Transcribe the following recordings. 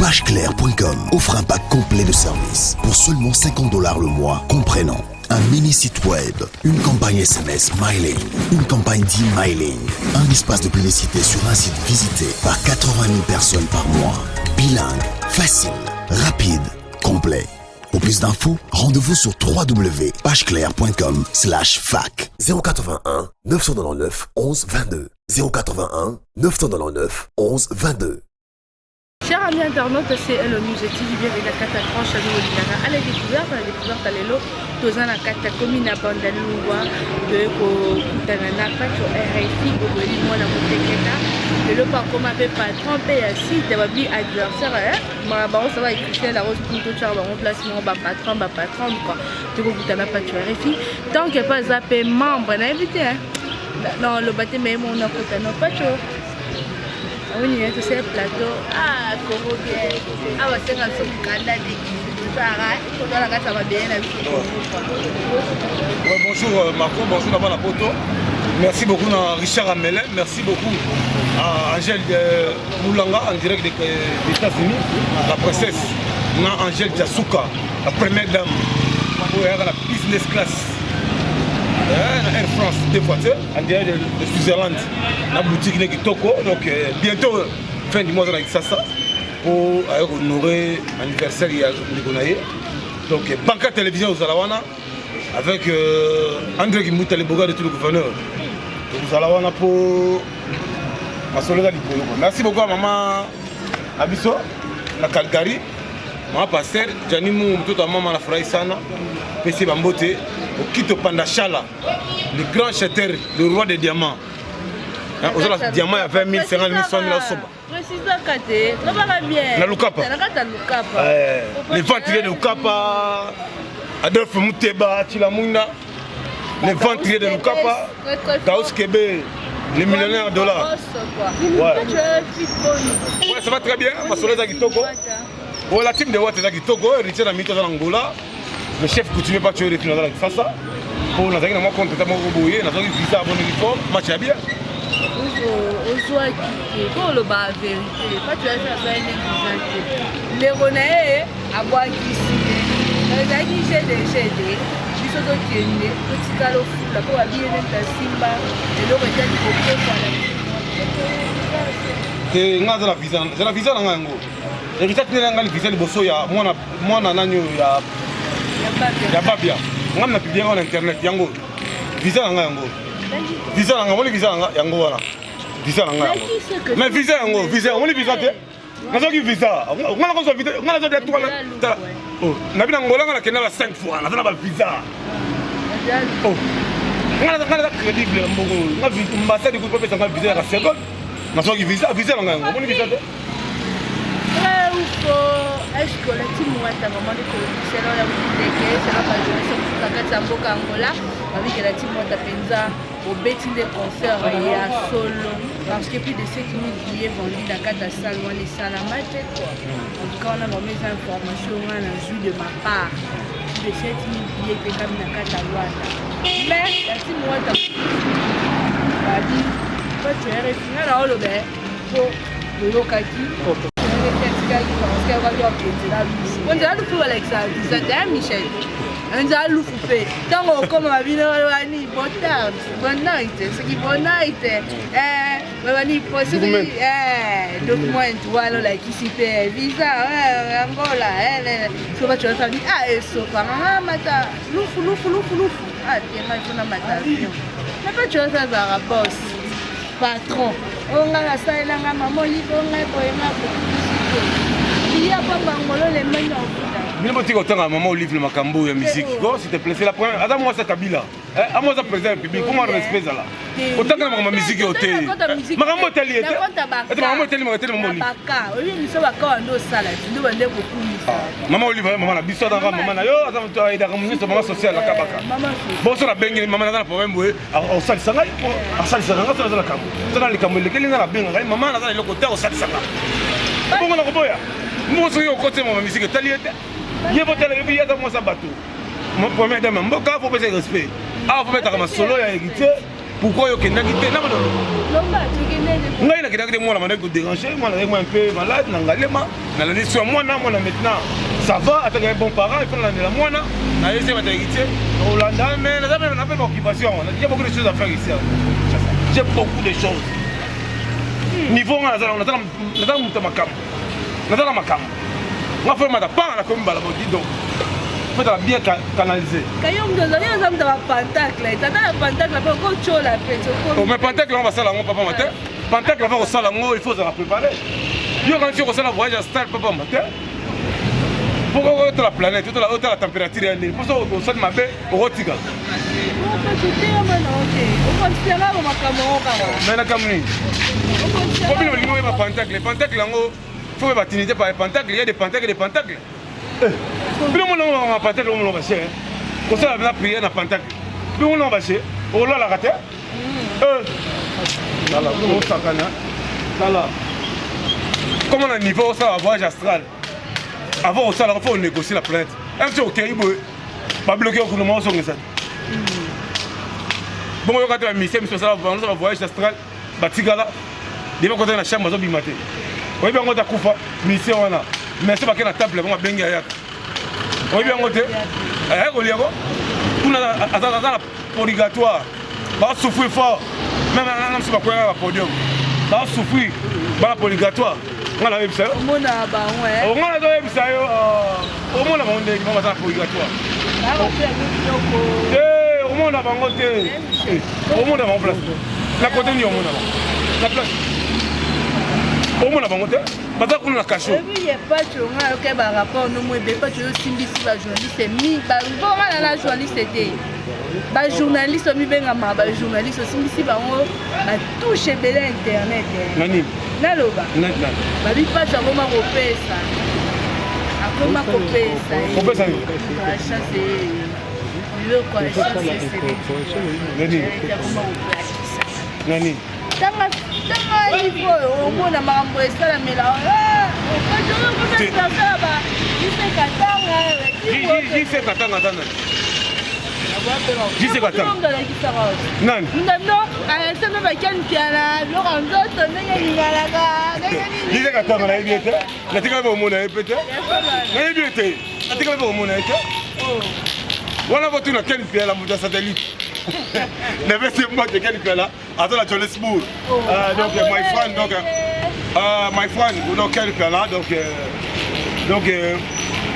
Pageclair.com offre un pack complet de services pour seulement $50 le mois, comprenant un mini site web, une campagne SMS mailing, une campagne d'e-mailing, un espace de publicité sur un site visité par 80 000 personnes par mois, bilingue, facile, rapide, complet. Pour plus d'infos, rendez-vous sur www.pageclair.com/fac. 081 999 11 22. 081 999 11 22. Chers amis internautes, c'est Hello News TV, bienvenue à la tranche à nous à la découverte à l'élo, tous en la carte commune à Bandalouba, de Kotanana, Pacho RFI, Gobeli, moi la Monteketa, le pas comme un peu pas trompé si tu vas bien adversaire, Marabaro, ça va écrire la rose pour tout char, remplacement, patron, quoi, de Kotana Pacho RFI, tant qu'il n'y a pas zappé membre, on a invité, non, le bâtiment, on a Kotana Pacho. Oui, c'est le plateau. Ah, comment bien. Ah, c'est un peu bonjour Marco, bonjour d'abord la poto. Merci beaucoup à Richard Amelin, merci beaucoup à Angèle Moulanga en direct des États-Unis, la princesse Angèle Diasuka, la première dame pour la business class. Air France, deux voitures, en direct de Switzerland, la boutique de Toko. Donc bientôt, fin du mois de Sassa, pour honorer l'anniversaire de Gonaïe. Donc Banca Télévision aux Alawana, avec André Kimouta, le boga de tout le gouverneur. Aux Alawana pour ma soledad. Merci beaucoup à maman Abisso, la Calgary, maman Pasteur, Janimou, tout à maman la Fraïsana, PC Bambote. Au Kito Pandachala, le grand chanteur, le roi des diamants. Aujourd'hui, le diamant, il y a 20 000, 50 000, 100 000 soba. La Lukapa. Les ventriers de Lukapa, Adolphe Mouteba, Tilamunda, les ventriers de Lukapa, Taos Kebe, les millionnaires de dollars. Ouais, ça va très bien, parce que les Togo. La team de Watt est Togo, héritier d'Amito en Angola. Le chef coutumier pas tuer les finales avec ça. Pour nous avoir compte de mon robouillé, nous avons visa à bon uniforme, match à bien. Aujourd'hui, pour le bas vérité, pas tu as fait ça une exigence. Les Ronais à boire ici. Les amis j'ai des GD, ils sont au Kenya, petit calo fou, la peau habillée dans ta simba, et l'eau est allée au pied par la. Et nous avons la visa dans l'ango. Et vous êtes venu dans le visa de Bosso, il y a moi nanyo ya Babia. On a publié sur internet yango. Visa yango. Visa yango, on visa yango wala. Visa yango. Mais visa yango, visa, on visa te. Nazo ki visa. On a ko visa, on a zo de toi. Oh, na bina ngola ngala kena la 5 fois, na ba visa. Oh. Ngala crédible mbongo. Na ambassade ko pesa ngala visa ya seconde. Nazo ki visa, visa yango, on visa te. Est-ce que la team est à un moment de c'est là où il est ça va jouer sur la carte Mboka Angola avec la team est à Penza au betting des concerts et à solo parce que plus de 7 000 billets vendus dans la carte salle on est ça la match quoi. En tout cas on a mes informations on a vu de ma part plus de 7 000 billets étaient comme dans la carte Luanda. Mais la team est à va dire toi tu es final à Olobé pour le Yokaki. On dirait le fou avec ça, c'est Michel. On dirait le fou fait. Tant qu'on comme on vient de bonne night, c'est qui bonne night. Document, tu vois, là, qui s'y fait visa, Angola, tu vas te faire dire, ah, et ça, mata, loufou. Ah, tu es mal pour la matation. Mais pas tu vas faire un boss, patron. On a la salle, on a maman, on a il y a pas Bangolo les mains en Mine boti ko tanga maman Olive le makambo ya musique. Ko s'il te plaît, c'est la première. Attends moi ça Kabila. À moi ça président public. Comment respect ça là? Autant que ma musique au thé. Makambo teli était. Et makambo teli makambo teli maman. Baka, oui, nous sommes encore en sala. Nous vendons beaucoup. Maman Olive maman na biso dans maman na yo, attends toi aider comme ministre maman social la kabaka. Bon ça la bengi maman na problème boye. Au sali sanga, au sali sanga ça la kambo. Ça na le kambo le keli na la benga maman na le côté au sali sanga. Bongo na koboya. Moi je suis au côté de ma musique taliette. Il y a votre il y a moi ça bateau. Mon premier dame mboka faut passer respect. Ah faut mettre comme solo ya héritier pourquoi yo kendaki te na bano ngai na kendaki te mwana manda ko déranger mwana avec moi un peu malade na ngalema na la mission mwana maintenant ça va attaquer un bon parent il faut la mwana na essayer d'héritier Hollanda mais na jamais na pas d'occupation il y a beaucoup de choses à faire ici j'ai beaucoup de choses niveau on a makam on fait ma part la comme balabodi donc faut bien canaliser kayom dozali azam da pentacle tata la pentacle pas ko chola peto ko mais pentacle on va ça là mon papa matin pentacle va au ça là il faut se préparer yo quand tu ça la voyage astral papa matin pourquoi toute la planète toute la température est pour ça au sol mabe au rotiga on peut tout maintenant OK on considère ma makamon mais na kamni combien de lignes va pentacle ngo faut pas tiniter par pentacle il y a des pentacles Bien mon nom va pentacle on va cher comme ça va prier na pentacle bien mon nom va cher on l'a raté là on s'acana là comment on niveau ça voyage astral avant ça il faut négocier la planète un petit OK il pas bloquer au gouvernement sur ça bon yo quand la mission ça va voyage astral batigala devant côté la chambre zo bimate oui bien on ta kufa mission wana mais c'est pas que la table va benga ya oui bien on te ko liako kuna la purgatoire va souffrir fort même on ne sait pas quoi la podium va souffrir va purgatoire on a vu ça mona ba ouais on a vu ça yo au monde on est va dans purgatoire au monde va monter au monde va en place la côté ni au monde la place au monde va monter parce qu'on a caché il y a pas de OK ba rapport no mo be pas de simbisi ba journaliste mi ba bon la journaliste était ba journaliste mi benga ma ba journaliste simbisi ba ngo ba touche bela internet nani naloba nani ba bi pas ngo ma kopesa akoma kopesa ba chance le quoi chance c'est nani tanga il faut au mona mambo esalamela nani no ayasema bakantiana loranzoto ndenge ningalaka Lise katanga na ebiete natika ba omona epete na ebiete natika ba omona ete wana votu na ken pia la muta satellite ne vese moi de ken pia la attends la Johannesburg donc my friend donc my friend donc ken pia la donc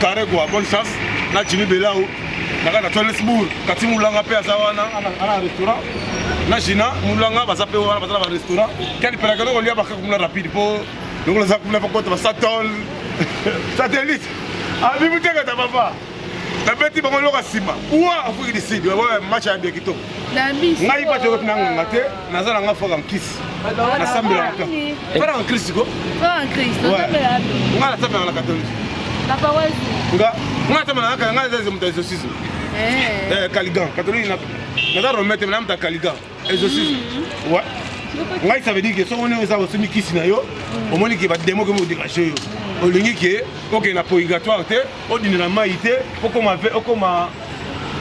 Karegwa bonne chance na Jimmy Belao na Johannesburg kati mulanga pe azawana ana restaurant na Jina mulanga bazape wana bazala ba restaurant ken pia ka olia baka kumula rapide po donc les akumula pa kota ba satol satellite abi muteka ta papa na beti bango loka sima ouwa Afrique du Sud ouais match ya bien kitoko na bisi ngai pa toko na ngate nazala nga foka nkisi na sambela ka para en Christ ko en Christ sambela nga na sambela na catholique na paroisse nga tamana nga nga za mta exorcisme Caligan catholique na za remettre na mta Caligan exorcisme ouais ngai ça veut dire que so on est ça aussi mikisi na yo au moins ki ba démo que mo dégager yo olingi ke OK na purgatoire te odinela mai te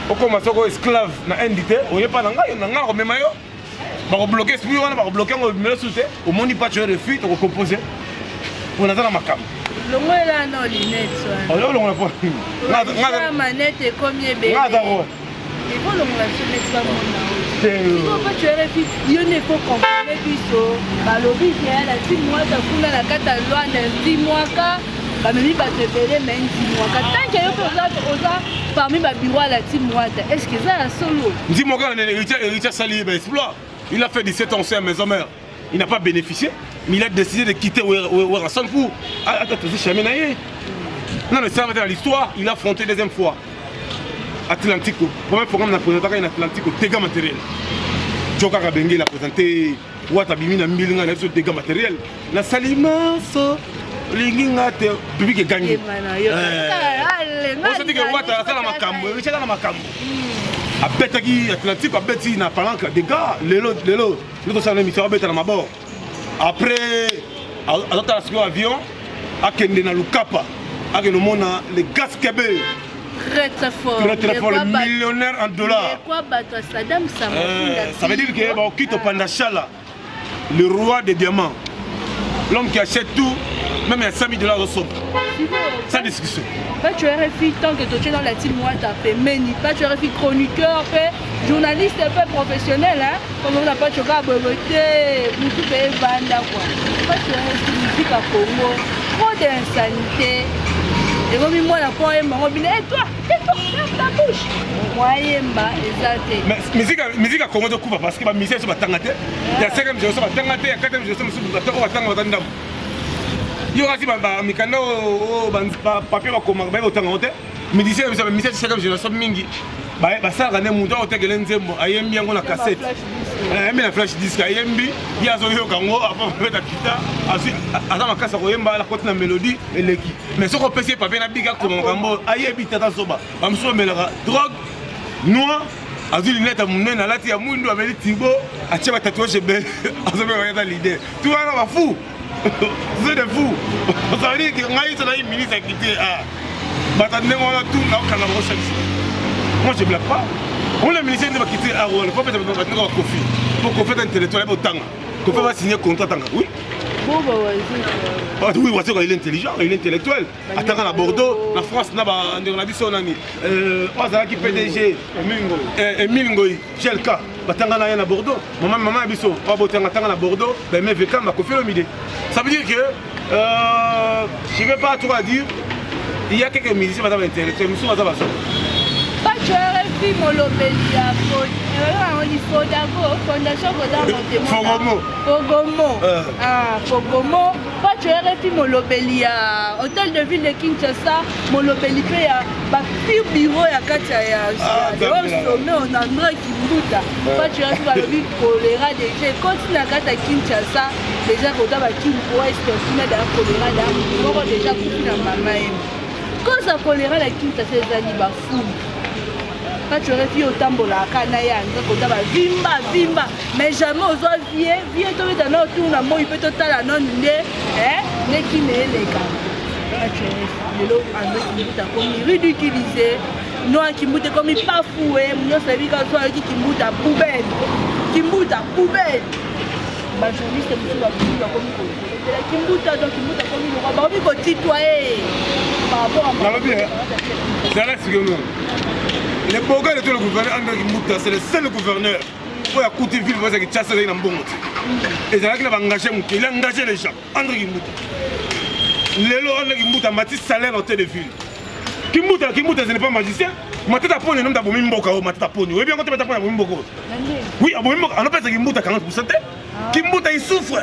okoma soko esclave na endité oyepa na ngai ko mema yo ba ko bloquer esprit wana ba ko bloquer ngo melo sute au moins pas tu refus to composer on a dans makam longwela no linette wana longwela po nga manette combien bébé nga zaro il faut longwela fenêtre pas mon il faut pas tu refus il ne faut comprendre biso ba lobby la 6 mois ta kula la kata loi na 10 mois ka ba memi ba te pele mais 10 mois ka tant que yo oza parmi ba bureau la 10 mois est-ce que ça a solo 10 mois quand héritier sali ba exploit il a fait 17 ans c'est maison mère il n'a pas bénéficié mais il a décidé de quitter Werason pour attends c'est jamais naïe non mais ça va dans l'histoire il a affronté deuxième fois Atlantico premier programme na présenté en Atlantico dégâts matériels Joka Kabenge il a présenté Wata Bimi na Milinga na sur dégâts matériels na Salimaso linginga te public gagné on se dit que Wata ça la makambo il na makambo abetaki Atlantico abeti na palanca dégâts lelo nous ça na mission abeta na mabord après à la avion akende na Lukapa akende mona le gaz kebe Très très fort. Très fort, le millionnaire en dollars. Quoi battre Saddam ça veut dire que bon, quitte au Pandachala, le roi des diamants, l'homme qui achète tout, même à 100 000 $, au somme. Sans discussion. Pas tu es fille tant que tu es dans la team, moi tu as fait Meni. Pas tu es fille chroniqueur, journaliste un peu professionnel, hein. Comme on n'a pas tu as boboté, beaucoup de banda quoi. Pas tu es fille musique à Congo, trop d'insanité. Et comme moi la fois elle m'a dit, et toi, ferme ta bouche. Moi yemba exacté. Mais musique à Congo de coupe parce que ma musique c'est ma tangate. Il y a 5e génération ma tangate, il y a 4e génération ma tangate. Il y aura aussi mes canaux, papier va commander au tangate. Mais d'ici la 5e génération mingi. Ça a un mouton au tête de l'enzembo. Ayem bien la cassette. Ayem la flash disque. Ayem bi. Il y a zoyo kango. Après on met la guitare. Ensuite, attends ma casse à Royemba la côte la mélodie et l'équipe. Mais ce qu'on peut essayer papier na biga comme un rambo. Ayem bi tata soba. Bamso melara drogue noir. Azul lunette à mon nez na lati ya mundu ameli tibo. Atia ba tatouage belle. Azome regarde l'idée. Tu vois là va fou. C'est de fou. Ça veut dire que ngai ça na une ministre quitté ah. Batande ngona tout na kana recherche. Moi je ne blague pas. On a ministère de quitter à Rouen. Pourquoi peut-être que nous avons confié pour qu'on fasse un intellectuel au temps. Qu'on peut signer un contrat. Oui. Oui, il est intelligent, il est intellectuel. Attends à Bordeaux, la France n'a pas dit son ami. Qui PDG, Emile Ngoï, Chelka, Batanga à Bordeaux. Maman Abisso, à Bordeaux, mais Vekam va confier le. Ça veut dire que je ne vais pas trop dire. Il y a quelques musiciens intellectuels, nous sommes à pas tu as fait mon lobelia, fondation Fogomo. Fogomo. Pas tu as fait mon lobelia, hôtel de ville de Kinshasa, mon lobelia, pire bureau à Katia, sommet en endroit qui bouge. Pas tu as fait le choléra déjà, continue à Kata Kinshasa, déjà quand tu as Kim Ouest, tu as choléra, déjà coupé dans ma main. Quand ça choléra la Kinshasa, c'est un fou. Quand tu aurais vu au tambola, Kanaya, Vimba, mais jamais aux autres vieux, dans notre tour, il peut total à non, mais qui n'est les gars. Tu es comme ridiculisé, non, qui moutait comme il pas foué, nous savons quand on dit qu'il moute à poubelle, journaliste, qui moute comme il aura, il citoyen par rapport à ça reste que nous. Les Boga de tout le gouverneur André Kimbuta, c'est le seul gouverneur pour écouter ville parce qu'il chasse les Nambongo. Et c'est là qu'il a engagé les gens. André Kimbuta. Lélo André Kimbuta m'a dit salaire en tête de ville. Kimbuta, ce n'est pas magicien. Ma tête à pone, non, d'abord Mimboka, ma tête à pone. Oui, bien quand tu m'as tapé à Mimboko. Oui, à Mimboka, on appelle ça Kimbuta 40%. Kimbuta, il souffre.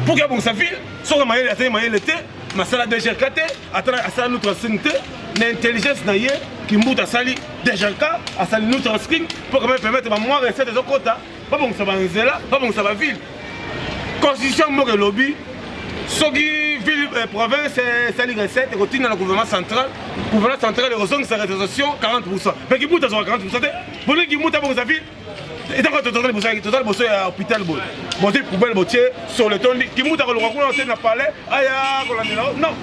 Pour qu'il y ait sa ville, soit la maille l'été, ma salle de GRKT, à travers notre santé, l'intelligence naïe. Kimbuta a sali déjà le cas, a sali nous transcrire pour quand même permettre à moi de rester des autres côtés. Pas bon que ça va en Zéla, pas bon que ça va ville. Constitution moi le lobby, Sogi ville province, sali recette, et continue dans le gouvernement central. Le gouvernement central est raison de sa réalisation 40%. Mais Kimbuta aura 40%. Pour les Kimbuta pour sa ville, et donc total bossé à l'hôpital bon. Monter poubelle botier sur le ton. Kimbuta a le rencontre dans le palais, aya non.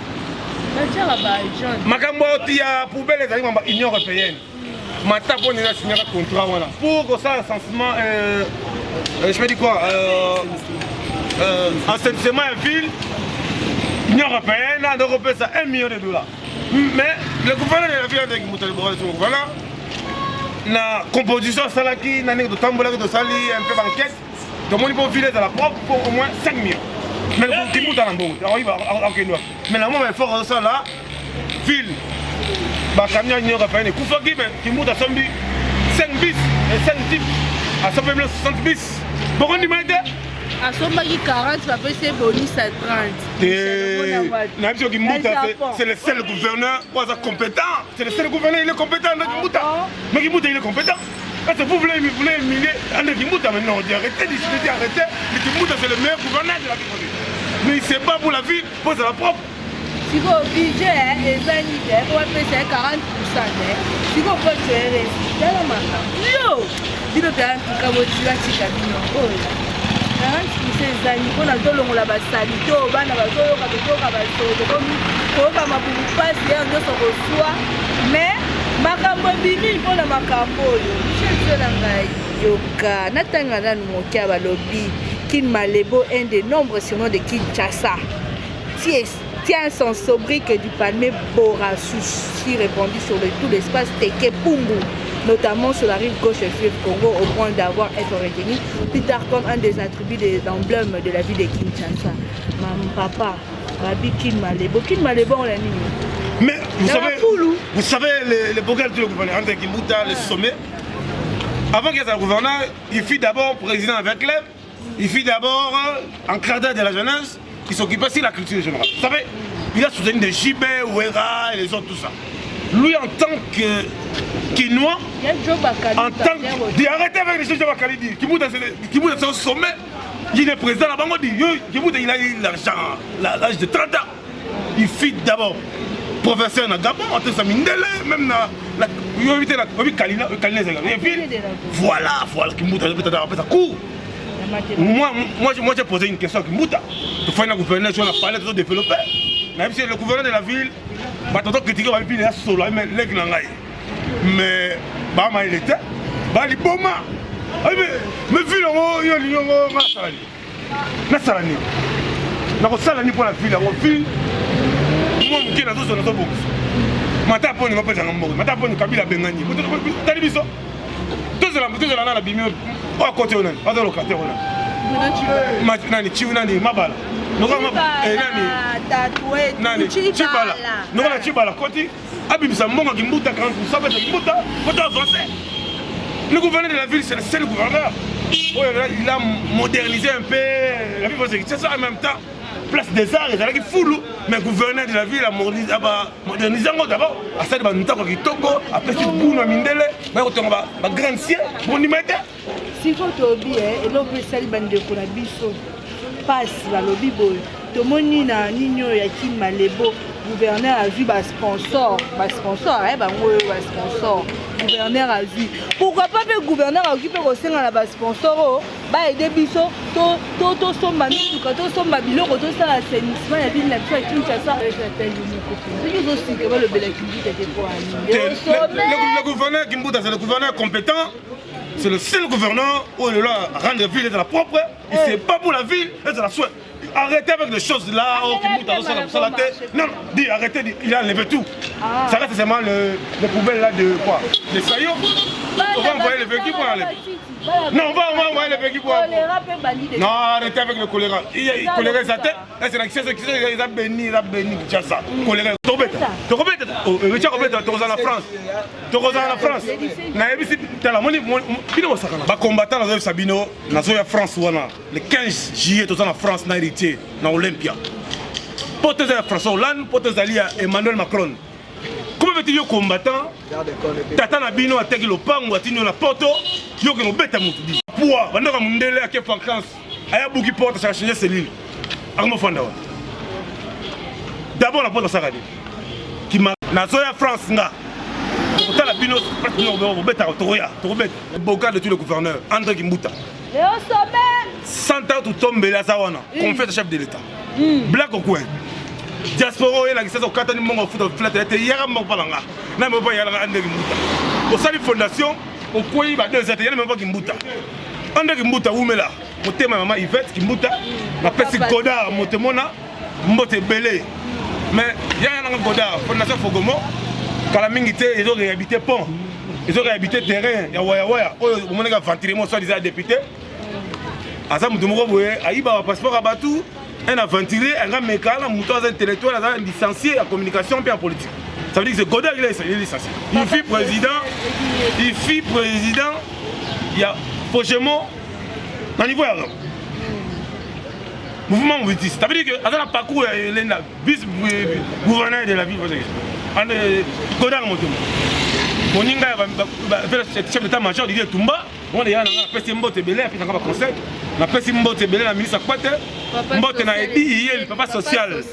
Makambo tia poubelle ezali mamba Union européenne. Mata pour nous signer un contrat voilà. Pour ça recensement je me dis quoi assainissement en ville Union européenne a européen ça 1 million de dollars. Mais le gouverneur de la ville avec Moutalibora sur voilà la composition salaki nané de tambola de sali un peu banquette. Donc on peut filer dans la propre pour au moins 5 millions. Mais le Kimbuta n'a pas mais la moment fort de ça là, ville, camion Union européenne, Koufaki, Kimbuta a 5 bis et 5 types, à 60 bis. Pourquoi on dit à Sombaki 40, ça peut ser bonus à 30. C'est le seul gouverneur compétent. C'est le seul gouverneur, il est compétent dans Kimbuta. Mais Kimbuta, il est compétent. Parce que vous voulez humilier André Kimbuta maintenant, on dit arrêtez, arrêtez. Mais Kimbuta c'est le meilleur gouverneur de la ville. Mais il ne sait pas pour la ville, pour sa propre. Si vous avez un budget, les années, vous avez 40%. Si vous avez un budget, vous avez un budget. Vous avez un budget. 40% les années, on a deux longs là-bas, salito, on a deux mais makambo bimi mpona makambo oyo michel zolanga yoka natanga nanu moke ya balobi Kin Malebo, un des nombreux surnoms de Kinshasa, tient son sobriquet du palmier Borasushi répandu sur tout l'espace Teke Pumbu, notamment sur la rive gauche du fleuve Congo, au point d'avoir été retenu plus tard comme un des attributs des emblèmes de la ville de Kinshasa. Maman, papa, Rabbi Kin Malebo, on l'a mis. Mais vous savez les bourgades du gouvernement, André Kimbuta, le sommet, avant qu'il y ait un gouverneur, il fut d'abord président avec l'aide. Il fut d'abord un cadre de la jeunesse qui s'occupait aussi de la culture générale. Vous savez, il a soutenu des Jibé, Ouera et les autres, tout ça. Lui, en tant que Kinois, en tant que... Arrêtez avec les choses de Bakalidi. Kimbuta, c'est un sommet. Il est président là-bas. Kimbuta, il a eu l'argent à l'âge de 30 ans. Il fut d'abord professeur dans Gabon, en tant que Mindele, même dans la... Il a évité la... Kalina, voilà, Kimbuta, ça court. Moi j'ai posé une question à Kimbuta. Il faut un gouverneur, on a parlé de tout développer. Même si le gouverneur de la ville, il a critiqué, il a solo, mais il était, il est bon. Mais vu le il y a salani. Pour la ville, moi je suis dans le box. Je suis pour nous faire un mot. Je suis pour nous Kabila Bengani. Vous avez vu ça? Tous les gens la bimio. Oh côté on a dans le quartier on a. Nani Chiunani Mabala. Nous nani Chibala. Nous on a Chibala côté. Abim Sambonga Kimbuta 40% de Kimbuta. Faut avancer. Le gouverneur de la ville c'est le seul gouverneur. Il a modernisé un peu la ville. C'est ça en même temps. Place des arts, il y a qui foulou, mais le gouverneur de la ville a modernisé d'abord. À ça, il y a un Togo, après c'est Bouno Mindele, il y a un grand ciel, pour nous mettre. Si vous avez oublié, il y a un bande de Konabiso, passe à l'Obibo, tout le monde a Nino Yakin Malebo, gouverneur a vu un sponsor, gouverneur a vu. Pourquoi pas le gouverneur a occupé au sein de la sponsor, aider Bisso, to son mami, to son babilo, to son assainissement, il y a une nature à Kinshasa. C'est aussi que le Belakindi était pour le gouverneur Kimbuta, c'est le gouverneur compétent. C'est le seul gouverneur où il a rendre la ville de la propre. Et c'est pas pour la ville, c'est la souhait. Arrêtez avec les choses là, la tête. Non, dis arrêtez, il a enlevé tout. Ça reste seulement les poubelles là de quoi? Les saillots. On va envoyer les véhicules pour enlever. Non, on va envoyer les véhicules pour enlever. Non, arrêtez avec le choléra. Il y a le choléra, c'est la question, il a béni, ça. Choléra. Richard Robert, tu es en France. Tu es en France. Les combattants dans Sabino, dans la France, le 15 juillet, tu es en France, dans héritier, dans Olympia. Pour tes François Hollande, pour tes alliés Emmanuel Macron. Comment veux-tu dire combattant? Tata Nabino a tegé le pango, a tenu la porte, yo que nous bêtes à moutoudi. Pouah, on a un délai à qui est en France. Aya bouki porte, ça a changé ses lignes. Armo Fondawa. D'abord la porte à Saradi. Qui m'a. Nazoya France, nga. Pourtant la bino, on bête à Toria, le bocal de tous les gouverneurs, André Kimbuta. Et au sommet 100 ans tout tombe la Zawana, confesse chef de l'État. Black au coin. Diaspora et la guise au Katani Mongo foot of flat, était hier à Mopalanga. N'a même pas Yara André Kimbuta. Au sein de fondation, au coin il va deux états, il n'y a même pas Kimbuta. André Kimbuta, où me là? Mon thème, maman Yvette Kimbuta, ma peste Godard, mon témona, Mbote Belé. Mais il y a un Godard, fondation Fogomo. Quand la mingité, ils ont réhabité pont, ils ont réhabité terrain, il y a Waya, au moment où ils ont ventilé, soit disant député. À ça, nous avons un passeport à Batou, un a ventilé, un grand mécan, un mouton intellectuel, un licencié en communication et en politique. Ça veut dire que Godard, il est licencié. Il fut président, il y a prochainement, dans le niveau arabe. Mouvement mouvitiste. Ça veut dire que, dans le parcours, il est vice-gouverneur de la ville. Godard Motomo. Mon inga chef d'état-major Didier Toumba, on est là, on a fait Mbote Belé, puis on a conseil, on a fait Mbote Belé, la ministre Kwate, Mbote na Edi Iyeli, papa social.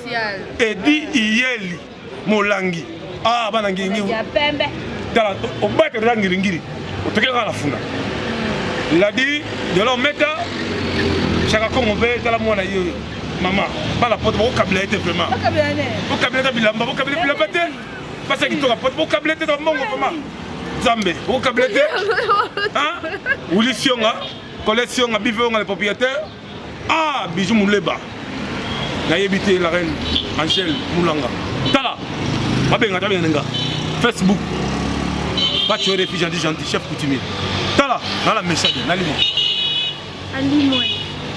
Edi Iyeli, Molangi. Ah, banangi ngi. Ya pembe. Tala, on bat de langi ngiri. On te kera la funa. Il a dit de l'homme meta, chaka comme on veut, tala mwana yo. Maman, pas la porte, au cabinet était vraiment. Au cabinet de Bilamba, au cabinet de Bilamba. pasa kitoko pote vocabulaire te mongo vraiment Zambé vocabulaire hein Willy Sionga collection à Bivonga le propriétaire ah Bijou Mouleba na yebité la reine Angèle Moulanga tala babenga tabenga Facebook pas tu es gentil chef coutumier tala dans la message na limo alimo.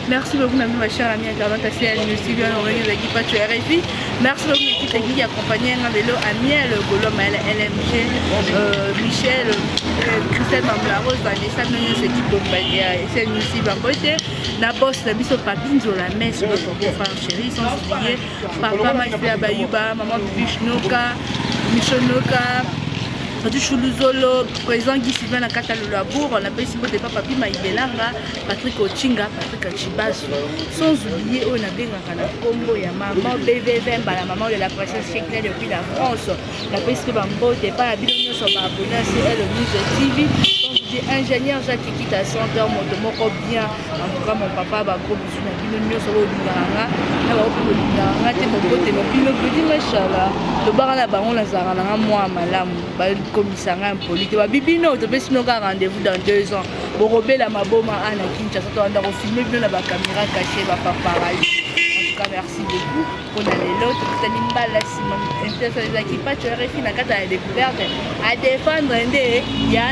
Merci beaucoup, ma chère amie internaute, c'est elle, aussi bien on est avec Pacho RFI. Merci beaucoup, l'équipe technique qui accompagne un vélo, Amiel, Golom, LMG, Michel, Christelle Mamlarose, Vanessa, cette équipe de c'est une aussi Bambote, Nabos, la mise au papinzo, la messe, notre frère chéri, sans oublier, Papa Maïfia Bayuba, Maman Bichnoka, Michonoka. Du Chuluzolo, président Guy Sylvain na kata Lulabour, on appelle ici de Papa Pima Ibelanga, Patrick Ochinga, Patrick Achibasu. Sans oublier, on a bien un combo, il y a maman BVV, la maman de la princesse Chekla depuis la France. On appelle ici Bambo, t'es pas habillé sur ma abonnée, c'est elle, News TV. Sans oublier, ingénieur Jacques qui quitte à 100 heures, mon moko bien. En tout cas, mon papa, bah, gros bisous, n'a plus de sur le Linganga. N'a pas de Linganga, t'es mon côté, mon pino, petit machala. Le bar là-bas, on l'a zarana, moi, malam. Commissariat impolite babibino topesi noka rendez-vous dans 2 ans borobe la maboma ana Kinshasa to anda filmer bino na ba caméra cachée ba paparazzi. En tout cas merci beaucoup pour les lots tani mbala sima intéressant les équipes tu RFI na kata ya découverte à défendre ndé yana